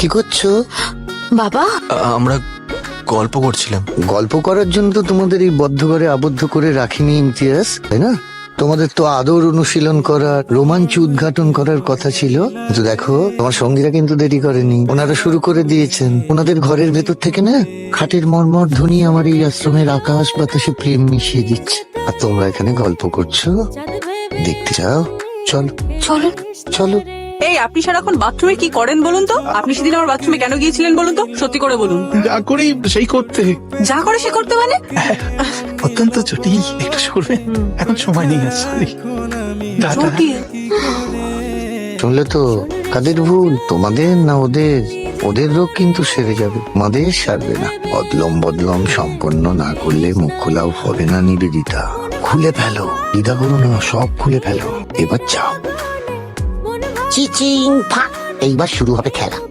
কি করছো? বাবা, আমরা গল্প করছিলাম। গল্প করার জন্য তো তোমাদের এই বদ্ধ ঘরে আবদ্ধ করে রাখিনি ইমতিয়াজ, তাই না? তোমাদের তো আদর অনুশীলন করার, রোমাঞ্চ উদ্ঘাটন করার কথা ছিল। কিন্তু দেখো, তোমার সঙ্গীরা কিন্তু দেরি করেনি, ওনারা শুরু করে দিয়েছেন। ওনাদের ঘরের ভেতর থেকে না খাটের মর্মর ধ্বনি আমার এই আশ্রমের আকাশ বাতাসে প্রেম মিশিয়ে দিচ্ছে। আর তোমরা এখানে গল্প করছো, দেখতে চাও? চলো চলো। চলো। এই আপনি সারাক্ষণ বাথরুমে কি করেন বলুন তো? আপনি সেদিন আমার বাথরুমে কেন গিয়েছিলেন বলুন তো? সত্যি করে বলুন। যা করি সেই করতে। যা করে সে করতে মানে? অত্যন্ত জটিল, একটু সরবেন, এখন সময় নেই। সরি। জটিল। শুনলে তো, কাদের ভুল, তোমাদের না ওদের? ওদের রোগ কিন্তু সেরে যাবে, আমাদের সারবে না। অদলম বদলম সম্পন্ন না করলে মুখ খোলাও হবে না। নিবেদিতা, খুলে ফেলো, দ্বিধা করো না, সব খুলে ফেলো। এবার যাও। চিচিং ফাক, এইবার শুরু হবে খেলা।